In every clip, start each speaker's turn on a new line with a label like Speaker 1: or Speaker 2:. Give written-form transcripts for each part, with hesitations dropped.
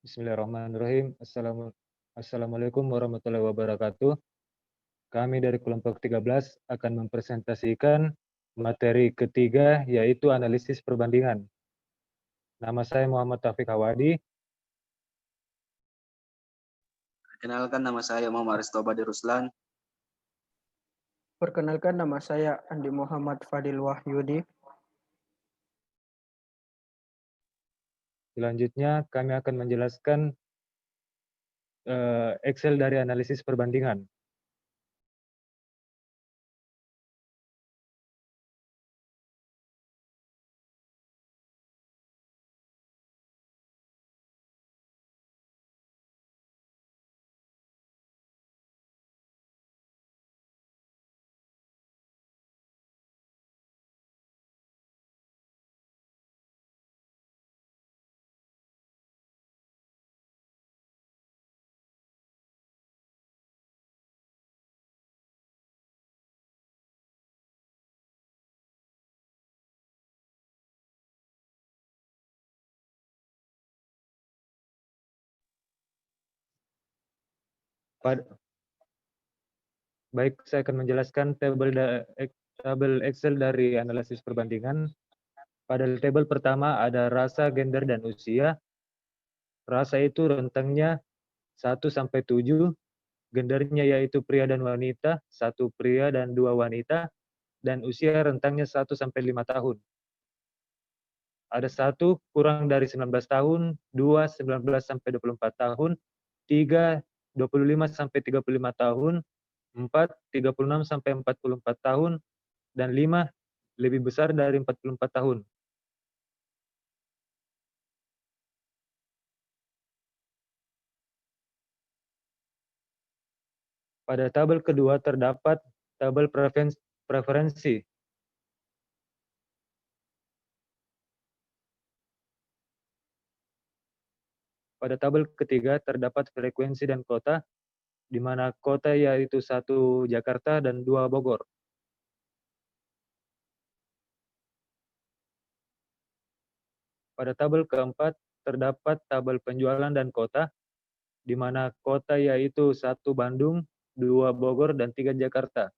Speaker 1: Bismillahirrahmanirrahim. Assalamualaikum warahmatullahi wabarakatuh. Kami dari kelompok 13 akan mempresentasikan materi ketiga, yaitu analisis perbandingan. Nama saya Muhammad Taufik Hawadi.
Speaker 2: Perkenalkan, nama saya Muhammad Aristobadi Ruslan.
Speaker 3: Perkenalkan, nama saya Andi Muhammad Fadil Wahyudi.
Speaker 1: Selanjutnya kami akan menjelaskan Excel dari analisis perbandingan. Baik, saya akan menjelaskan tabel Excel dari analisis perbandingan. Pada tabel pertama ada rasa, gender, dan usia. Rasa itu rentangnya 1 sampai 7, gendernya yaitu pria dan wanita, 1 pria dan 2 wanita, dan usia rentangnya 1 sampai 5 tahun. Ada 1 kurang dari 19 tahun, 2 19 sampai 24 tahun, 3 25 sampai 35 tahun, 4 36 sampai 44 tahun, dan 5 lebih besar dari 44 tahun. Pada tabel kedua terdapat tabel preferensi. Pada tabel ketiga terdapat frekuensi dan kota, di mana kota yaitu 1 Jakarta dan 2 Bogor. Pada tabel keempat terdapat tabel penjualan dan kota, di mana kota yaitu 1 Bandung, 2 Bogor, dan 3 Jakarta.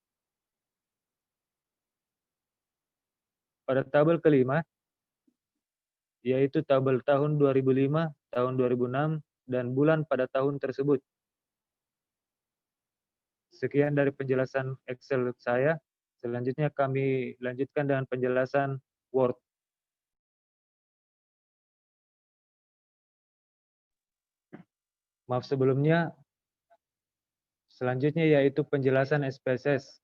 Speaker 1: Pada tabel kelima, yaitu tabel tahun 2005, tahun 2006, dan bulan pada tahun tersebut. Sekian dari penjelasan Excel saya. Selanjutnya kami lanjutkan dengan penjelasan Word. Maaf sebelumnya. Selanjutnya yaitu penjelasan SPSS.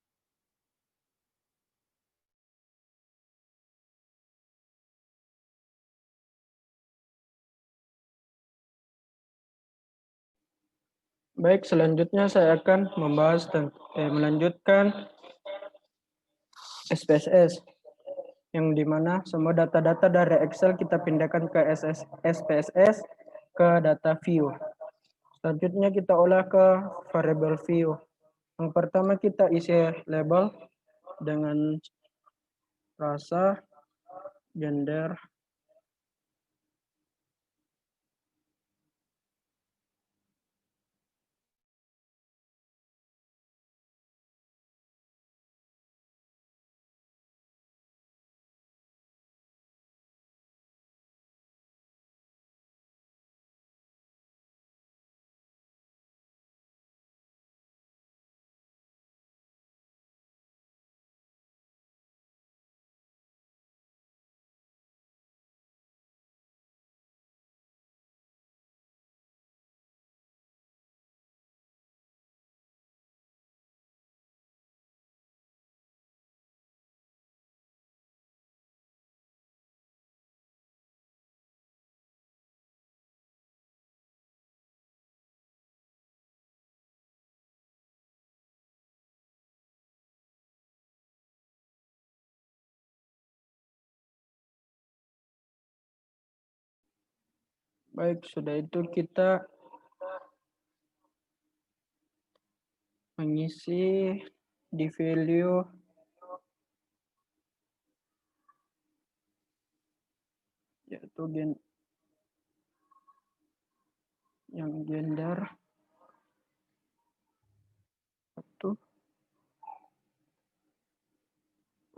Speaker 3: Baik, selanjutnya saya akan melanjutkan SPSS, yang dimana semua data-data dari Excel kita pindahkan ke SPSS ke data view. Selanjutnya kita olah ke variable view. Yang pertama kita isi label dengan rasa, gender, baik, sudah itu kita mengisi di value yaitu yang gender satu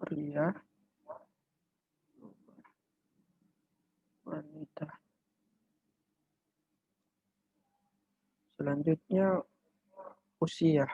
Speaker 3: pria wanita. Selanjutnya usia.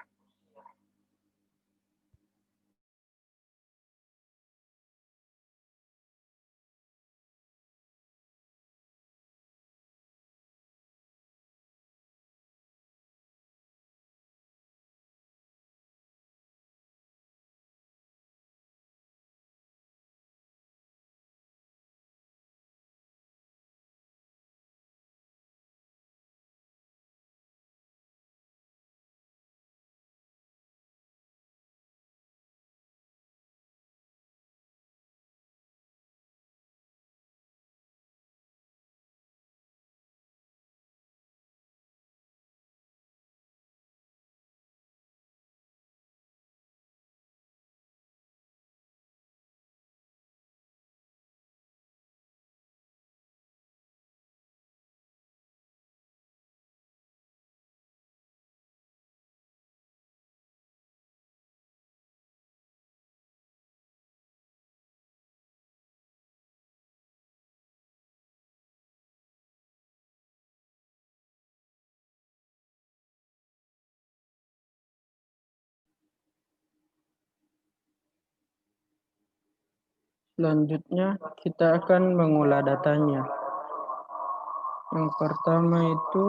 Speaker 3: Selanjutnya kita akan mengolah datanya. Yang pertama itu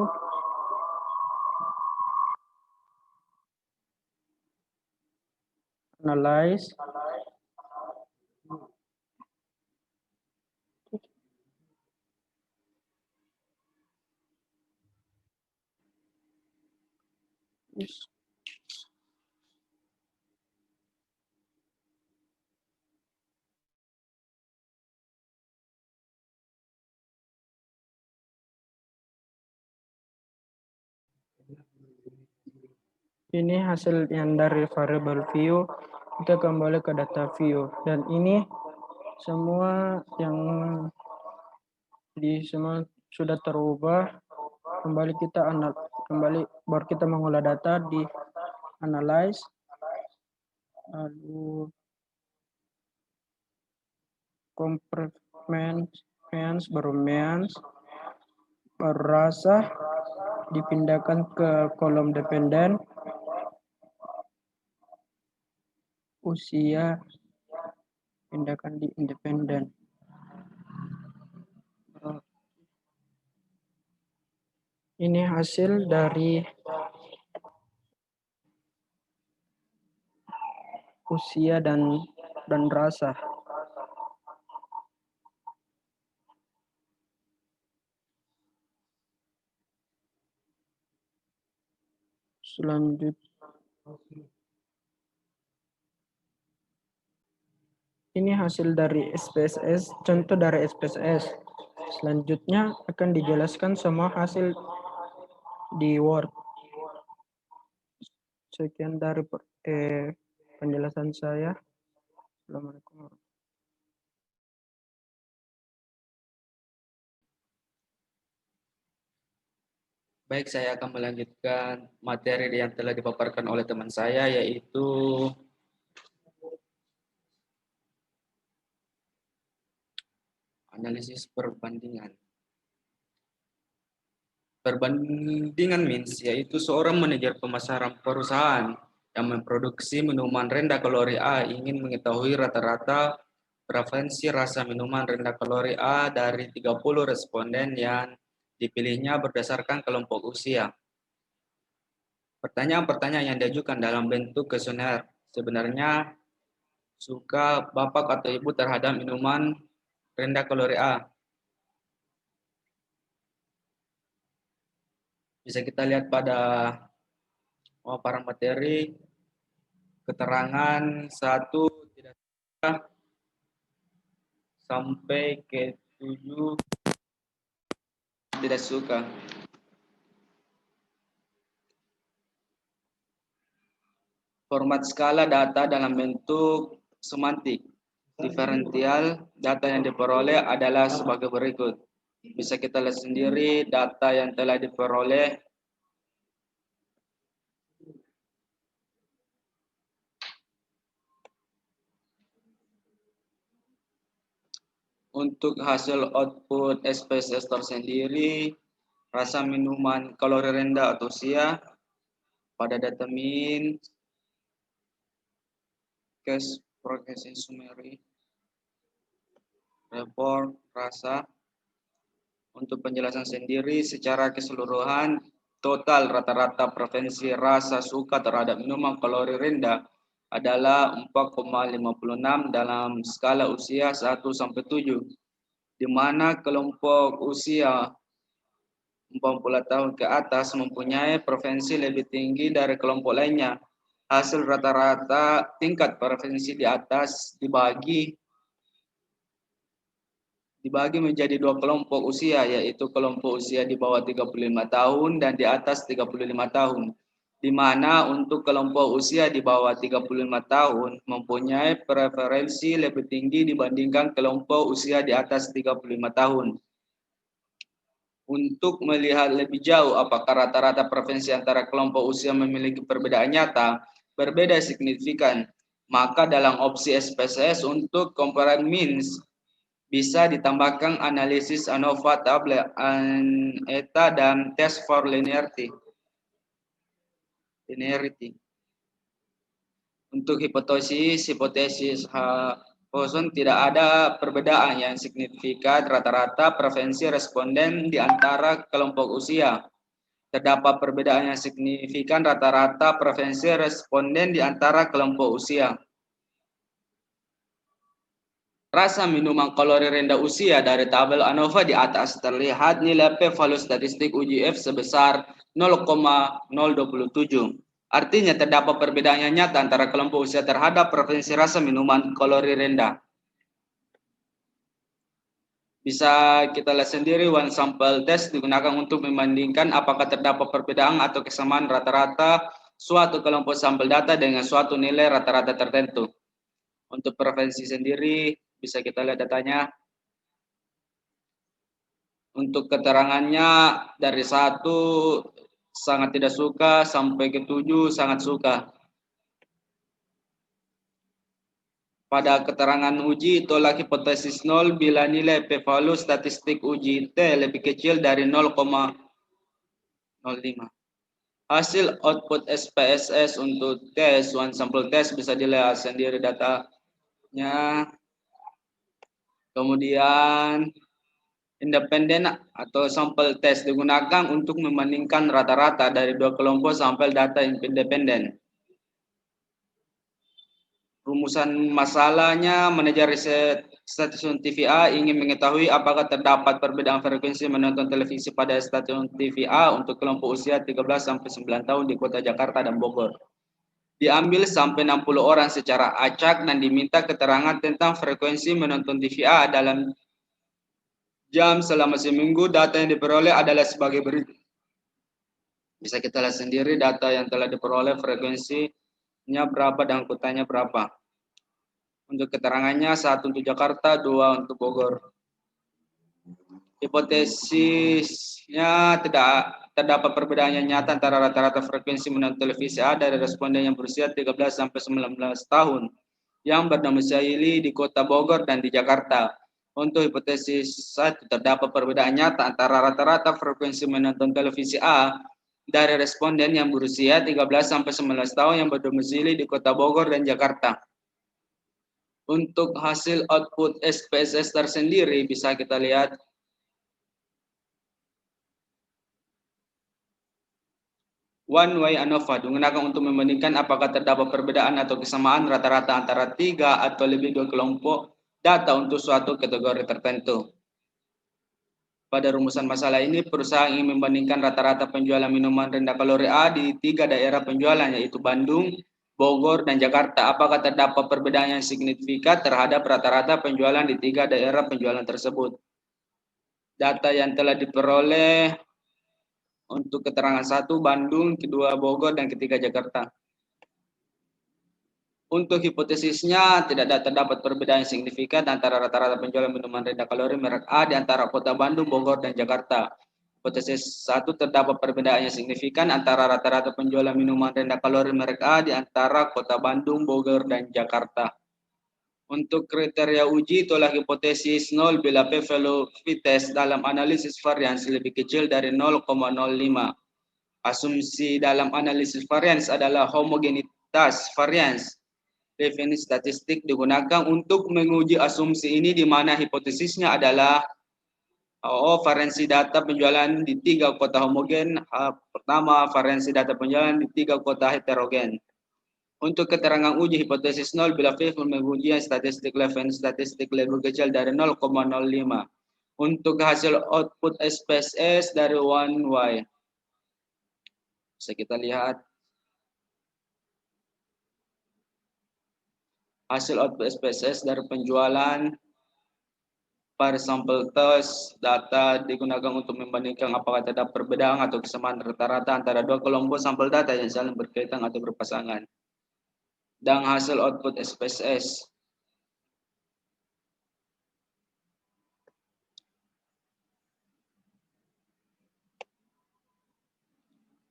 Speaker 3: analyze. Ini hasil yang dari variable view, kita kembali ke data view. Dan ini semua yang semua sudah terubah. Kembali baru kita mengolah data di analyze. Lalu comprehends baru means, baru rasa dipindahkan ke kolom dependen. Usia pindahkan di independen. Ini hasil dari usia dan rasa. Selanjutnya ini hasil dari SPSS, contoh dari SPSS. Selanjutnya akan dijelaskan semua hasil di Word. Sekian dari penjelasan saya. Assalamualaikum.
Speaker 2: Baik, saya akan melanjutkan materi yang telah dipaparkan oleh teman saya, yaitu analisis perbandingan. Perbandingan means yaitu seorang manajer pemasaran perusahaan yang memproduksi minuman rendah kalori A ingin mengetahui rata-rata preferensi rasa minuman rendah kalori A dari 30 responden yang dipilihnya berdasarkan kelompok usia. Pertanyaan-pertanyaan yang diajukan dalam bentuk kuesioner, sebenarnya suka bapak atau ibu terhadap minuman rendah kalori A? Bisa kita lihat pada para materi, keterangan 1 tidak suka sampai ke 7 tidak suka. Format skala data dalam bentuk semantik diferensial, data yang diperoleh adalah sebagai berikut. Bisa kita lihat sendiri data yang telah diperoleh untuk hasil output SPSS tersendiri, rasa minuman kalori rendah atau usia pada data min, case progression summary, report, rasa. Untuk penjelasan sendiri secara keseluruhan, total rata-rata preferensi rasa suka terhadap minuman kalori rendah adalah 4,56 dalam skala usia 1-7, di mana kelompok usia 40 tahun ke atas mempunyai preferensi lebih tinggi dari kelompok lainnya. Hasil rata-rata tingkat preferensi di atas dibagi menjadi dua kelompok usia, yaitu kelompok usia di bawah 35 tahun dan di atas 35 tahun. Di mana untuk kelompok usia di bawah 35 tahun mempunyai preferensi lebih tinggi dibandingkan kelompok usia di atas 35 tahun. Untuk melihat lebih jauh apakah rata-rata preferensi antara kelompok usia memiliki perbedaan nyata, berbeda signifikan, maka dalam opsi SPSS untuk comparing means bisa ditambahkan analisis ANOVA, tablet, ETA, dan test for linearity. Untuk hipotesis Poisson tidak ada perbedaan yang signifikan rata-rata preferensi responden di antara kelompok usia. Terdapat perbedaan yang signifikan rata-rata preferensi responden di antara kelompok usia. Rasa minuman kalori rendah usia dari tabel ANOVA di atas terlihat nilai p-value statistik uji F sebesar 0,027. Artinya terdapat perbedaan yang nyata antara kelompok usia terhadap preferensi rasa minuman kalori rendah. Bisa kita lihat sendiri, one sample test digunakan untuk membandingkan apakah terdapat perbedaan atau kesamaan rata-rata suatu kelompok sampel data dengan suatu nilai rata-rata tertentu. Untuk preferensi sendiri, bisa kita lihat datanya. Untuk keterangannya dari 1 sangat tidak suka sampai ke 7 sangat suka. Pada keterangan uji tolak hipotesis 0 bila nilai p-value statistik uji T lebih kecil dari 0,05. Hasil output SPSS untuk tes one sample test bisa dilihat sendiri datanya. Kemudian independen atau sampel test digunakan untuk membandingkan rata-rata dari dua kelompok sampel data independen. Rumusan masalahnya, manajer riset stasiun TVA ingin mengetahui apakah terdapat perbedaan frekuensi menonton televisi pada stasiun TVA untuk kelompok usia 13-9 tahun di Kota Jakarta dan Bogor. Diambil sampai 60 orang secara acak dan diminta keterangan tentang frekuensi menonton TVA dalam jam selama seminggu. Data yang diperoleh adalah sebagai berikut. Bisa kita lihat sendiri data yang telah diperoleh, frekuensinya berapa dan kotanya berapa. Untuk keterangannya 1 untuk Jakarta, 2 untuk Bogor. Hipotesisnya tidak terdapat perbedaan yang nyata antara rata-rata frekuensi menonton televisi A dari responden yang berusia 13-19 tahun yang berdomisili di Kota Bogor dan di Jakarta. Untuk hipotesis 1 terdapat perbedaan nyata antara rata-rata frekuensi menonton televisi A dari responden yang berusia 13-19 tahun yang berdomisili di Kota Bogor dan Jakarta. Untuk hasil output SPSS tersendiri bisa kita lihat. One way ANOVA digunakan untuk membandingkan apakah terdapat perbedaan atau kesamaan rata-rata antara 3 atau lebih dua kelompok data untuk suatu kategori tertentu. Pada rumusan masalah ini, perusahaan ingin membandingkan rata-rata penjualan minuman rendah kalori A di 3 daerah penjualan, yaitu Bandung, Bogor, dan Jakarta. Apakah terdapat perbedaan yang signifikan terhadap rata-rata penjualan di 3 daerah penjualan tersebut? Data yang telah diperoleh untuk keterangan 1 Bandung, kedua Bogor, dan ketiga Jakarta. Untuk hipotesisnya, tidak terdapat perbedaan yang signifikan antara rata-rata penjualan minuman rendah kalori merek A di antara kota Bandung, Bogor, dan Jakarta. Hipotesis 1, terdapat perbedaan yang signifikan antara rata-rata penjualan minuman rendah kalori merek A di antara kota Bandung, Bogor, dan Jakarta. Untuk kriteria uji, itulah hipotesis 0 bila p-value p-test dalam analisis varians lebih kecil dari 0,05. Asumsi dalam analisis varians adalah homogenitas varians. Definisi statistik digunakan untuk menguji asumsi ini, di mana hipotesisnya adalah variansi data penjualan di 3 kota homogen. Pertama, variansi data penjualan di 3 kota heterogen. Untuk keterangan uji hipotesis 0 bila p-value menguji statistik lebih kecil dari 0,05. Untuk hasil output SPSS dari 1Y. Bisa kita lihat hasil output SPSS dari penjualan per sampel test. Data digunakan untuk membandingkan apakah terdapat perbedaan atau kesamaan rata-rata antara dua kelompok sampel data yang saling berkaitan atau berpasangan. Dan hasil output SPSS.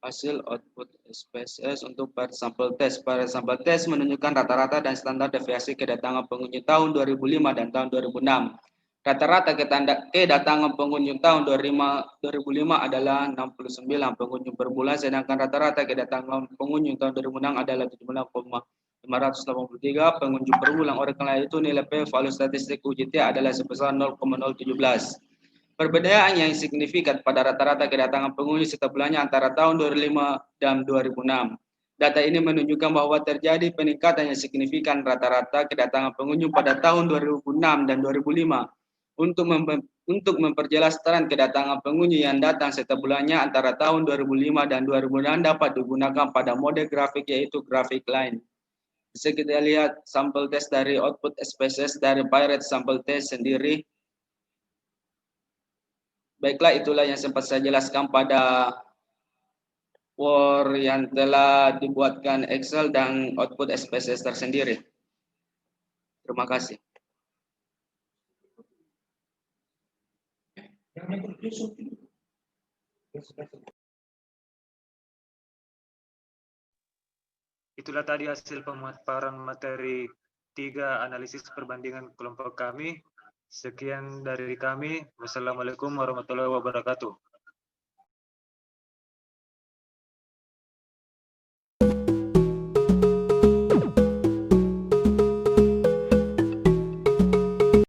Speaker 2: Hasil output SPSS untuk per sampel test. Per sampel test menunjukkan rata-rata dan standar deviasi kedatangan pengunjung tahun 2005 dan tahun 2006. Rata-rata kedatangan pengunjung tahun 2005 adalah 69 pengunjung per bulan, sedangkan rata-rata kedatangan pengunjung tahun 2006 adalah 79,583 pengunjung per bulan. Oleh karena itu, nilai p-value statistik UJT adalah sebesar 0,017. Perbedaan yang signifikan pada rata-rata kedatangan pengunjung setiap bulannya antara tahun 2005 dan 2006. Data ini menunjukkan bahwa terjadi peningkatan yang signifikan rata-rata kedatangan pengunjung pada tahun 2006 dan 2005. Untuk memperjelas tren kedatangan pengunjung yang datang setiap bulannya antara tahun 2005 dan 2006 dapat digunakan pada mode grafik, yaitu grafik line. Bisa kita lihat sampel test dari output SPSS dari Pirate sampel test sendiri. Baiklah, itulah yang sempat saya jelaskan pada Word yang telah dibuatkan Excel dan output SPSS tersendiri. Terima kasih.
Speaker 1: Itulah tadi hasil pemaparan materi 3 analisis perbandingan kelompok kami. Sekian dari kami. Wassalamualaikum warahmatullahi wabarakatuh.